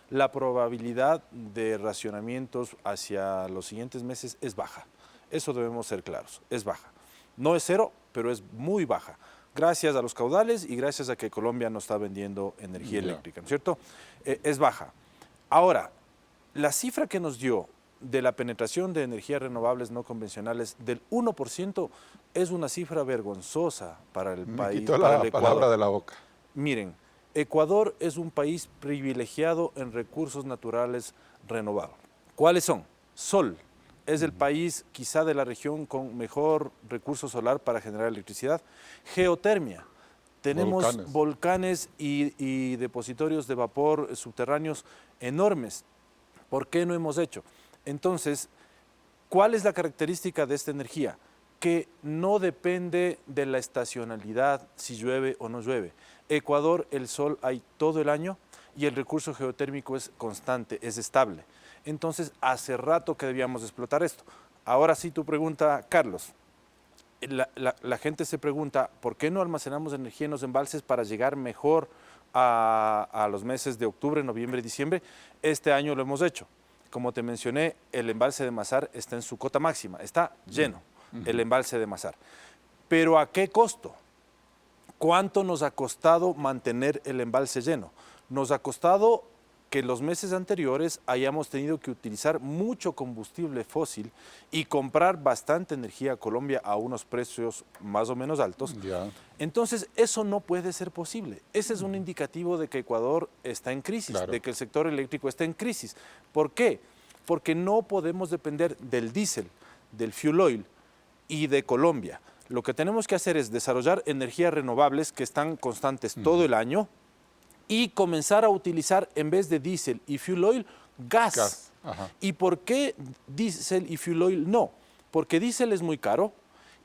la probabilidad de racionamientos hacia los siguientes meses es baja. Eso debemos ser claros, es baja. No es cero, pero es muy baja. Gracias a los caudales y gracias a que Colombia no está vendiendo energía eléctrica, ¿no es cierto? Es baja. Ahora, la cifra que nos dio de la penetración de energías renovables no convencionales del 1% es una cifra vergonzosa para el país. Me quitó para la el palabra Ecuador. de la boca. Miren, Ecuador es un país privilegiado en recursos naturales renovables. ¿Cuáles son? Sol. Es el país quizá de la región con mejor recurso solar para generar electricidad. Geotermia. Tenemos volcanes y depositorios de vapor subterráneos enormes. ¿Por qué no hemos hecho? Entonces, ¿cuál es la característica de esta energía? Que no depende de la estacionalidad, si llueve o no llueve. Ecuador, el sol hay todo el año y el recurso geotérmico es constante, es estable. Entonces, hace rato que debíamos explotar esto. Ahora sí, tu pregunta, Carlos. La gente se pregunta, ¿por qué no almacenamos energía en los embalses para llegar mejor a los meses de octubre, noviembre y diciembre? Este año lo hemos hecho. Como te mencioné, el embalse de Masar está en su cota máxima, está lleno el embalse de Masar. ¿Pero a qué costo? ¿Cuánto nos ha costado mantener el embalse lleno? Nos ha costado que en los meses anteriores hayamos tenido que utilizar mucho combustible fósil y comprar bastante energía a Colombia a unos precios más o menos altos. Entonces, eso no puede ser posible. Ese es un indicativo de que Ecuador está en crisis, de que el sector eléctrico está en crisis. ¿Por qué? Porque no podemos depender del diésel, del fuel oil y de Colombia. Lo que tenemos que hacer es desarrollar energías renovables que están constantes todo el año, y comenzar a utilizar, en vez de diésel y fuel oil, gas. ¿Y por qué diésel y fuel oil no? Porque diésel es muy caro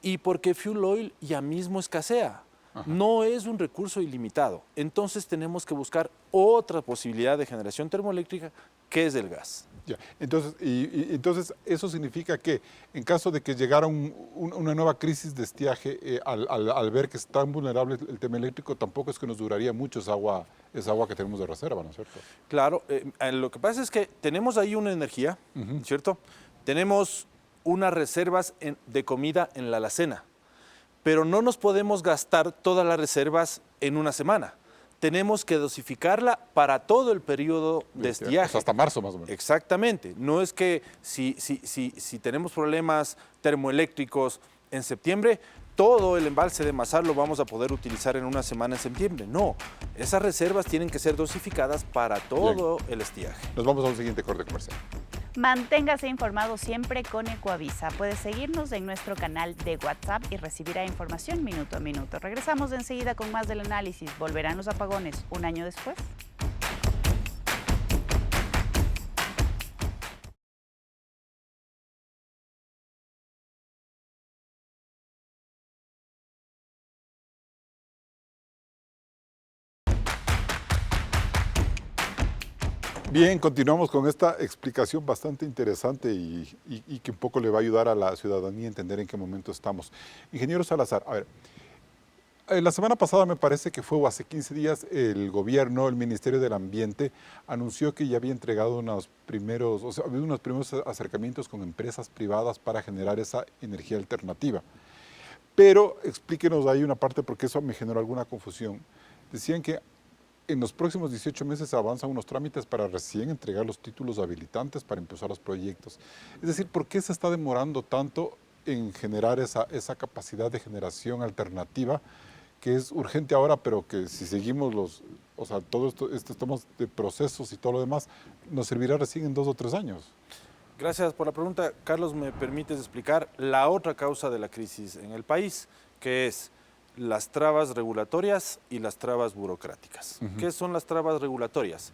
y porque fuel oil ya mismo escasea. No es un recurso ilimitado. Entonces tenemos que buscar otra posibilidad de generación termoeléctrica, que es el gas. Entonces, eso significa que en caso de que llegara una nueva crisis de estiaje, al ver que es tan vulnerable el tema eléctrico, tampoco es que nos duraría mucho esa agua que tenemos de reserva, ¿no es cierto? Claro, lo que pasa es que tenemos ahí una energía, ¿cierto? Tenemos unas reservas de comida en la alacena, pero no nos podemos gastar todas las reservas en una semana. Tenemos que dosificarla para todo el periodo de estiaje. Hasta marzo más o menos. Exactamente. No es que si tenemos problemas termoeléctricos en septiembre, todo el embalse de Masar lo vamos a poder utilizar en una semana en septiembre. No, esas reservas tienen que ser dosificadas para todo el estiaje. Nos vamos a un siguiente corte comercial. Manténgase informado siempre con Ecoavisa. Puede seguirnos en nuestro canal de WhatsApp y recibirá información minuto a minuto. Regresamos enseguida con más del análisis. ¿Volverán los apagones un año después? Bien, continuamos con esta explicación bastante interesante y que un poco le va a ayudar a la ciudadanía a entender en qué momento estamos. Ingeniero Salazar, a ver, la semana pasada me parece que fue, o hace 15 días, el gobierno, el Ministerio del Ambiente, anunció que ya había entregado unos primeros acercamientos con empresas privadas para generar esa energía alternativa. Pero explíquenos ahí una parte porque eso me generó alguna confusión. Decían que en los próximos 18 meses avanzan unos trámites para recién entregar los títulos habilitantes para empezar los proyectos. Es decir, ¿por qué se está demorando tanto en generar esa capacidad de generación alternativa que es urgente ahora, pero que si seguimos todo esto estamos de procesos y todo lo demás, nos servirá recién en 2 o 3 años? Gracias por la pregunta. Carlos, ¿me permites explicar la otra causa de la crisis en el país, que es las trabas regulatorias y las trabas burocráticas? ¿Qué son las trabas regulatorias?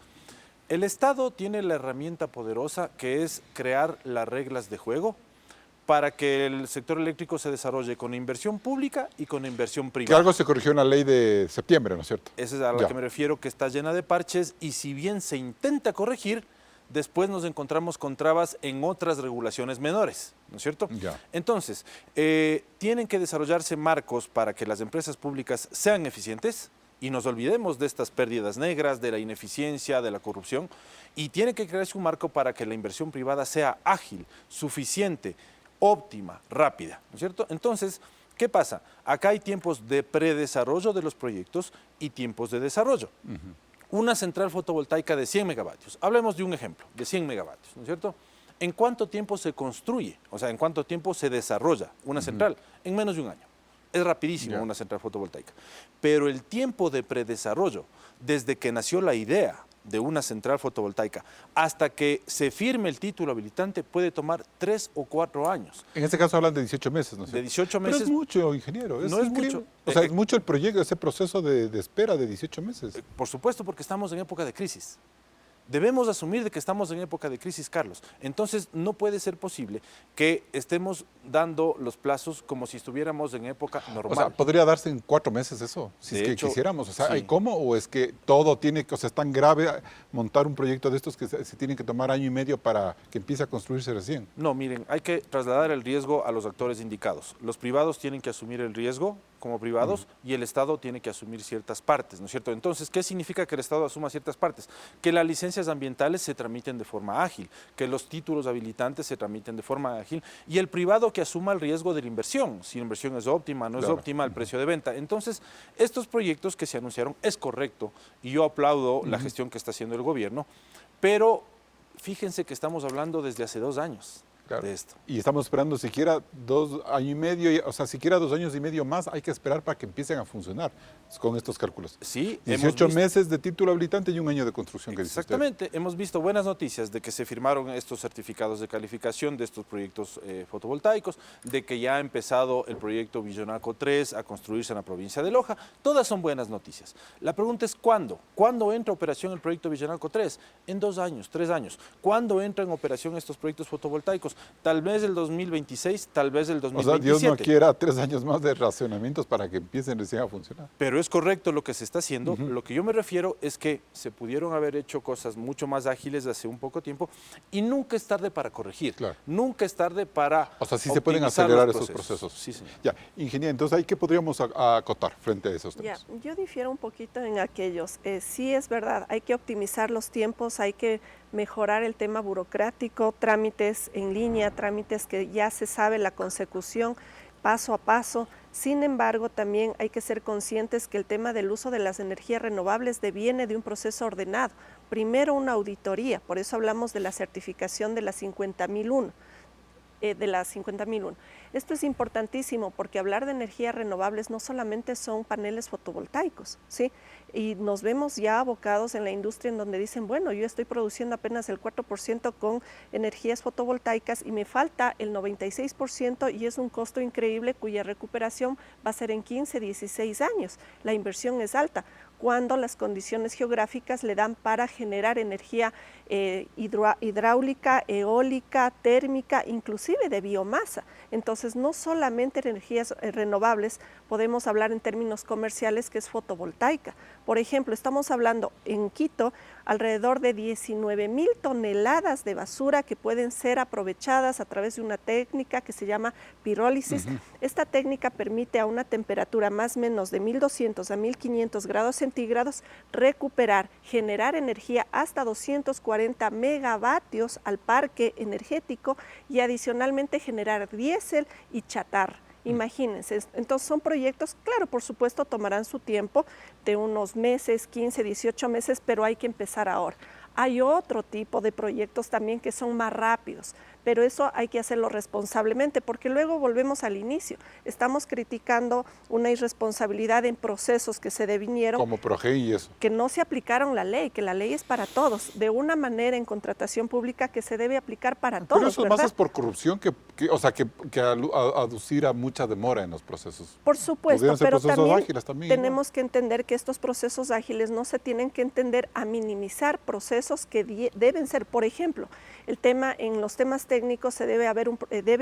El Estado tiene la herramienta poderosa que es crear las reglas de juego para que el sector eléctrico se desarrolle con inversión pública y con inversión Que privada. algo se corrigió en la ley de septiembre, ¿no es cierto? Esa es a la que me refiero, que está llena de parches, y si bien se intenta corregir, después nos encontramos con trabas en otras regulaciones menores, ¿no es cierto? Ya. Entonces, tienen que desarrollarse marcos para que las empresas públicas sean eficientes y nos olvidemos de estas pérdidas negras, de la ineficiencia, de la corrupción, y tiene que crearse un marco para que la inversión privada sea ágil, suficiente, óptima, rápida, ¿no es cierto? Entonces, ¿qué pasa? Acá hay tiempos de predesarrollo de los proyectos y tiempos de desarrollo. Una central fotovoltaica de 100 megavatios, hablemos de un ejemplo, de 100 megavatios, ¿no es cierto? ¿En cuánto tiempo se construye? O sea, ¿en cuánto tiempo se desarrolla una central? En menos de un año. Es rapidísimo una central fotovoltaica. Pero el tiempo de predesarrollo, desde que nació la idea de una central fotovoltaica hasta que se firme el título habilitante, puede tomar 3 o 4 años. En este caso hablan de 18 meses, ¿no es cierto? De 18 meses. Pero es mucho, ingeniero. No es increíble. mucho. O sea, es mucho el proyecto, ese proceso de espera de 18 meses. Por supuesto, porque estamos en época de crisis. Debemos asumir de que estamos en época de crisis, Carlos. Entonces, no puede ser posible que estemos dando los plazos como si estuviéramos en época normal. O sea, ¿podría darse en 4 meses eso? Si De es que hecho, quisiéramos. O sea, sí. ¿hay cómo? ¿O es que todo tiene que, o sea, es tan grave montar un proyecto de estos que se tienen que tomar año y medio para que empiece a construirse recién? No, miren, hay que trasladar el riesgo a los actores indicados. Los privados tienen que asumir el riesgo como privados y el Estado tiene que asumir ciertas partes, ¿no es cierto? Entonces, ¿qué significa que el Estado asuma ciertas partes? Que las licencias ambientales se tramiten de forma ágil, que los títulos habilitantes se tramiten de forma ágil y el privado que asuma el riesgo de la inversión, si la inversión es óptima, no es óptima, el precio de venta. Entonces, estos proyectos que se anunciaron es correcto y yo aplaudo la gestión que está haciendo el gobierno, pero fíjense que estamos hablando desde hace 2 años. Claro. De esto. Y estamos esperando siquiera 2 años y medio, o sea, siquiera 2 años y medio más hay que esperar para que empiecen a funcionar con estos cálculos. Sí, 18 meses de título habilitante y 1 año de construcción, que dice usted. Exactamente, hemos visto buenas noticias de que se firmaron estos certificados de calificación de estos proyectos fotovoltaicos, de que ya ha empezado el proyecto Villonaco 3 a construirse en la provincia de Loja. Todas son buenas noticias. La pregunta es ¿cuándo? ¿Cuándo entra en operación el proyecto Villonaco 3? En 2 años, 3 años. ¿Cuándo entran en operación estos proyectos fotovoltaicos? Tal vez el 2026, tal vez el 2027. O sea, Dios no quiera 3 años más de racionamientos para que empiecen recién a funcionar. Pero es correcto lo que se está haciendo. Lo que yo me refiero es que se pudieron haber hecho cosas mucho más ágiles hace un poco tiempo y nunca es tarde para corregir. Claro. Nunca es tarde para O sea, sí se pueden optimizar acelerar los esos procesos. Sí, señor. Ya, ingeniero, entonces ahí qué podríamos acotar frente a esos Ya, temas. yo difiero un poquito en aquellos. Sí es verdad, hay que optimizar los tiempos, hay que mejorar el tema burocrático, trámites en línea, trámites que ya se sabe la consecución paso a paso. Sin embargo, también hay que ser conscientes que el tema del uso de las energías renovables deviene de un proceso ordenado. Primero una auditoría, por eso hablamos de la certificación de la 50001. de la 50.001. Esto es importantísimo porque hablar de energías renovables no solamente son paneles fotovoltaicos, ¿sí? Y nos vemos ya abocados en la industria en donde dicen, bueno, yo estoy produciendo apenas el 4% con energías fotovoltaicas y me falta el 96% y es un costo increíble cuya recuperación va a ser en 15, 16 años. La inversión es alta cuando las condiciones geográficas le dan para generar energía hidráulica, eólica, térmica, inclusive de biomasa. Entonces, no solamente energías renovables, podemos hablar en términos comerciales que es fotovoltaica. Por ejemplo, estamos hablando en Quito alrededor de 19.000 toneladas de basura que pueden ser aprovechadas a través de una técnica que se llama pirólisis. Esta técnica permite a una temperatura más o menos de 1.200 a 1.500 grados centígrados recuperar, generar energía hasta 240 megavatios al parque energético y adicionalmente generar diésel y chatarra. Imagínense, entonces son proyectos, claro, por supuesto tomarán su tiempo de unos meses, 15, 18 meses, pero hay que empezar ahora. Hay otro tipo de proyectos también que son más rápidos, pero eso hay que hacerlo responsablemente, porque luego volvemos al inicio. Estamos criticando una irresponsabilidad en procesos que se devinieron. Como Proge y eso. Que no se aplicaron la ley, que la ley es para todos, de una manera en contratación pública que se debe aplicar para todos. Pero eso ¿verdad? más es por corrupción que aducir a mucha demora en los procesos. Por supuesto, pero también tenemos que entender que estos procesos ágiles no se tienen que entender a minimizar procesos que deben ser, por ejemplo, en los temas técnicos debe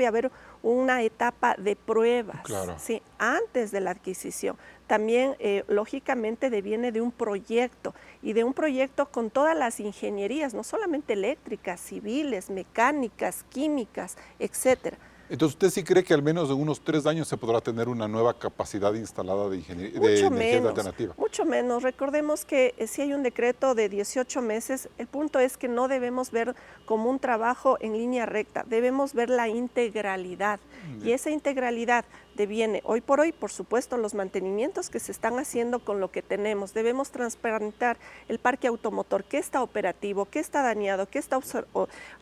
haber una etapa de pruebas, claro, ¿sí? Antes de la adquisición. También, lógicamente, deviene de un proyecto y de un proyecto con todas las ingenierías, no solamente eléctricas, civiles, mecánicas, químicas, etcétera. Entonces, ¿usted sí cree que al menos en unos 3 años se podrá tener una nueva capacidad instalada de energías alternativas? Mucho menos. Recordemos que si hay un decreto de 18 meses, el punto es que no debemos ver como un trabajo en línea recta, debemos ver la integralidad. Y esa integralidad deviene, hoy por hoy, por supuesto, los mantenimientos que se están haciendo con lo que tenemos. Debemos transparentar el parque automotor, qué está operativo, qué está dañado, qué está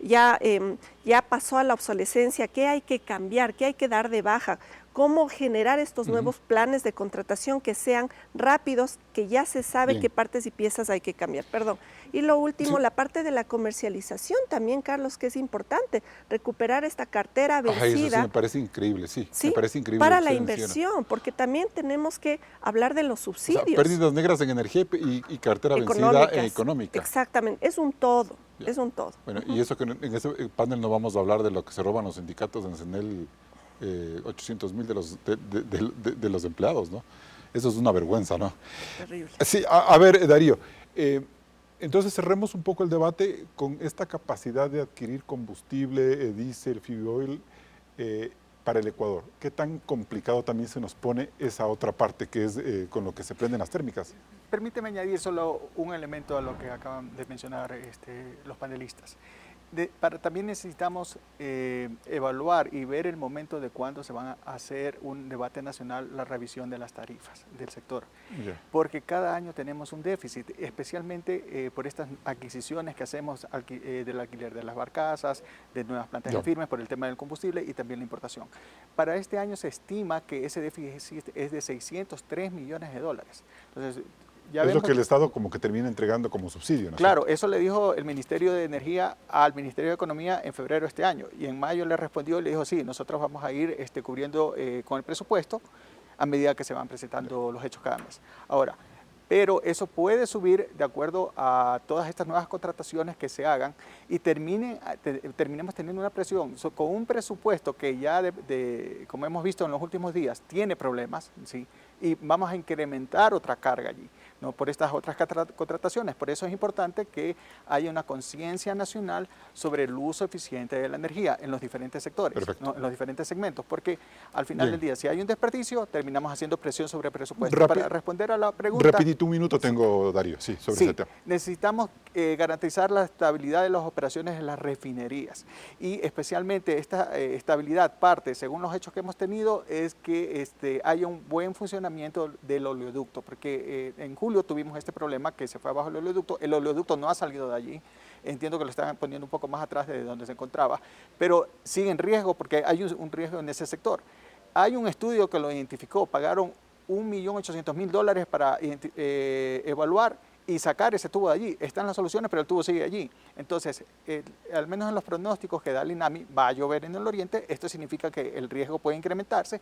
ya pasó a la obsolescencia, qué hay que cambiar, qué hay que dar de baja, cómo generar estos nuevos planes de contratación que sean rápidos, que ya se sabe qué partes y piezas hay que cambiar. Perdón. Y lo último, la parte de la comercialización también, Carlos, que es importante, recuperar esta cartera vencida. Eso sí me parece increíble, sí. Me parece increíble para la inversión, porque también tenemos que hablar de los subsidios. O sea, pérdidas negras en energía y cartera vencida económica. Exactamente, es un todo, es un todo. Bueno, y eso que en ese panel no vamos a hablar de lo que se roban los sindicatos en CENEL, 800,000 de los empleados, ¿no? Eso es una vergüenza, ¿no? Terrible. Sí, a ver, Darío, entonces cerremos un poco el debate con esta capacidad de adquirir combustible, diésel, fuel oil, para el Ecuador. ¿Qué tan complicado también se nos pone esa otra parte que es con lo que se prenden las térmicas? Permíteme añadir solo un elemento a lo que acaban de mencionar los panelistas. También necesitamos evaluar y ver el momento de cuándo se va a hacer un debate nacional, la revisión de las tarifas del sector. Porque cada año tenemos un déficit, especialmente por estas adquisiciones que hacemos del alquiler de las barcazas, de nuevas plantas de firmes por el tema del combustible y también la importación. Para este año se estima que ese déficit es de 603 millones de dólares. Entonces, es lo que el Estado como que termina entregando como subsidio, ¿no? Claro, eso le dijo el Ministerio de Energía al Ministerio de Economía en febrero de este año. Y en mayo le respondió y le dijo, sí, nosotros vamos a ir cubriendo con el presupuesto a medida que se van presentando los hechos cada mes. Ahora, pero eso puede subir de acuerdo a todas estas nuevas contrataciones que se hagan y terminemos teniendo una presión con un presupuesto que ya, como hemos visto en los últimos días, tiene problemas, ¿sí? Y vamos a incrementar otra carga allí, ¿no? Por estas otras contrataciones. Por eso es importante que haya una conciencia nacional sobre el uso eficiente de la energía en los diferentes sectores, ¿no? En los diferentes segmentos, porque al final del día, si hay un desperdicio, terminamos haciendo presión sobre el presupuesto. Para responder a la pregunta... Rapidito, un minuto tengo, Darío, sí, sobre ese tema. Necesitamos garantizar la estabilidad de las operaciones en las refinerías. Y especialmente esta estabilidad parte, según los hechos que hemos tenido, es que haya un buen funcionamiento del oleoducto, porque en julio tuvimos este problema que se fue abajo el oleoducto no ha salido de allí, entiendo que lo están poniendo un poco más atrás de donde se encontraba, pero sigue en riesgo porque hay un riesgo en ese sector. Hay un estudio que lo identificó, pagaron $1.800.000 para evaluar y sacar ese tubo de allí. Están las soluciones, pero el tubo sigue allí. Entonces, al menos en los pronósticos que da el INAMI, va a llover en el oriente, esto significa que el riesgo puede incrementarse,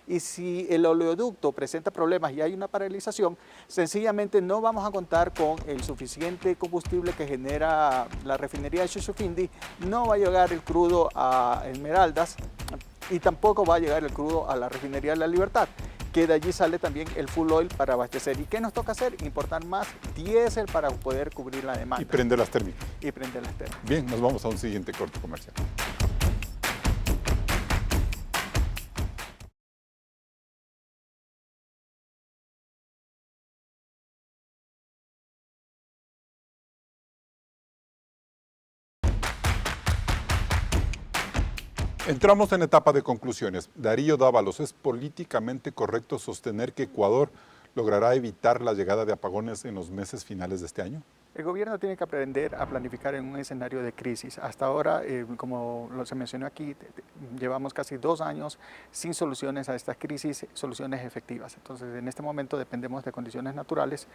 y si el oleoducto presenta problemas y hay una paralización, sencillamente no vamos a contar con el suficiente combustible que genera la refinería de Shushufindi, no va a llegar el crudo a Esmeraldas y tampoco va a llegar el crudo a la refinería de La Libertad, que de allí sale también el full oil para abastecer. ¿Y qué nos toca hacer? Importar más diésel para poder cubrir la demanda. Y prender las térmicas. Y prender las térmicas. Bien, nos vamos a un siguiente corte comercial. Entramos en etapa de conclusiones. Darío Dávalos, ¿es políticamente correcto sostener que Ecuador logrará evitar la llegada de apagones en los meses finales de este año? El gobierno tiene que aprender a planificar en un escenario de crisis. Hasta ahora, como se mencionó aquí, llevamos casi 2 años sin soluciones a estas crisis, soluciones efectivas. Entonces, en este momento dependemos de condiciones naturales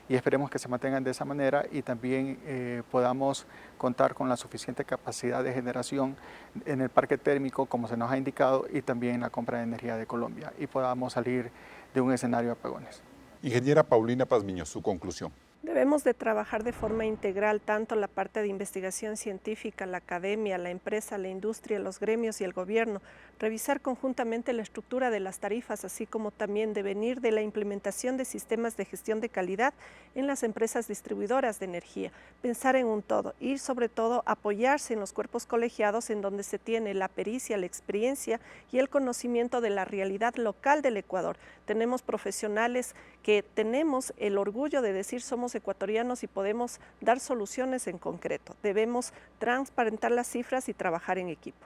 y esperemos que se mantengan de esa manera y también podamos contar con la suficiente capacidad de generación en el parque térmico, como se nos ha indicado, y también en la compra de energía de Colombia, y podamos salir de un escenario de apagones. Ingeniera Paulina Pazmiño, su conclusión. Debemos de trabajar de forma integral tanto la parte de investigación científica, la academia, la empresa, la industria, los gremios y el gobierno, revisar conjuntamente la estructura de las tarifas, así como también devenir de la implementación de sistemas de gestión de calidad en las empresas distribuidoras de energía, pensar en un todo y sobre todo apoyarse en los cuerpos colegiados en donde se tiene la pericia, la experiencia y el conocimiento de la realidad local del Ecuador. Tenemos profesionales que tenemos el orgullo de decir somos ecuatorianos y podemos dar soluciones en concreto. Debemos transparentar las cifras y trabajar en equipo.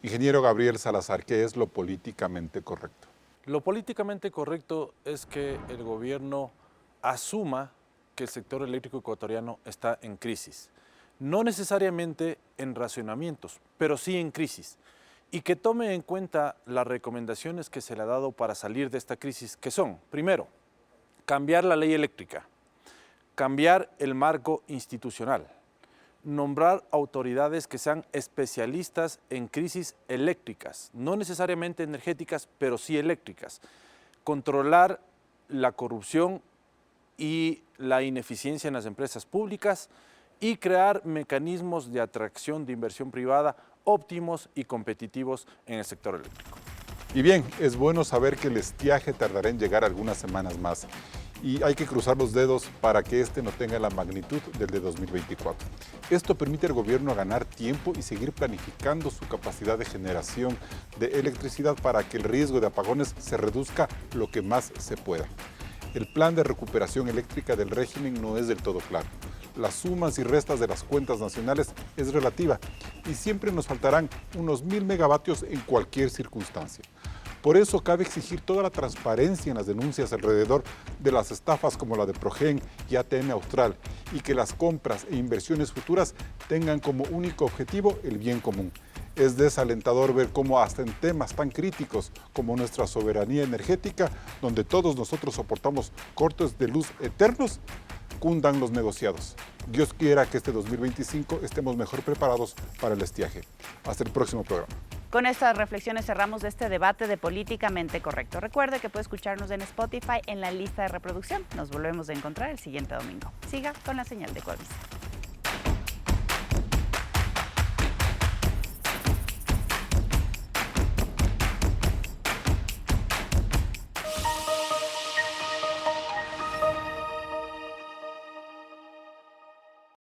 Ingeniero Gabriel Salazar, ¿qué es lo políticamente correcto? Lo políticamente correcto es que el gobierno asuma que el sector eléctrico ecuatoriano está en crisis. No necesariamente en racionamientos, pero sí en crisis. Y que tome en cuenta las recomendaciones que se le ha dado para salir de esta crisis, que son, primero, cambiar la ley eléctrica, cambiar el marco institucional, nombrar autoridades que sean especialistas en crisis eléctricas, no necesariamente energéticas, pero sí eléctricas, controlar la corrupción y la ineficiencia en las empresas públicas y crear mecanismos de atracción de inversión privada óptimos y competitivos en el sector eléctrico. Y bien, es bueno saber que el estiaje tardará en llegar algunas semanas más y hay que cruzar los dedos para que este no tenga la magnitud del de 2024. Esto permite al gobierno ganar tiempo y seguir planificando su capacidad de generación de electricidad para que el riesgo de apagones se reduzca lo que más se pueda. El plan de recuperación eléctrica del régimen no es del todo claro. Las sumas y restas de las cuentas nacionales es relativa y siempre nos faltarán unos 1000 megavatios en cualquier circunstancia. Por eso cabe exigir toda la transparencia en las denuncias alrededor de las estafas como la de Progen y ATM Austral y que las compras e inversiones futuras tengan como único objetivo el bien común. Es desalentador ver cómo hasta en temas tan críticos como nuestra soberanía energética, donde todos nosotros soportamos cortes de luz eternos, cundan los negociados. Dios quiera que este 2025 estemos mejor preparados para el estiaje. Hasta el próximo programa. Con estas reflexiones cerramos este debate de Políticamente Correcto. Recuerde que puede escucharnos en Spotify en la lista de reproducción. Nos volvemos a encontrar el siguiente domingo. Siga con la señal de Ecuavisa.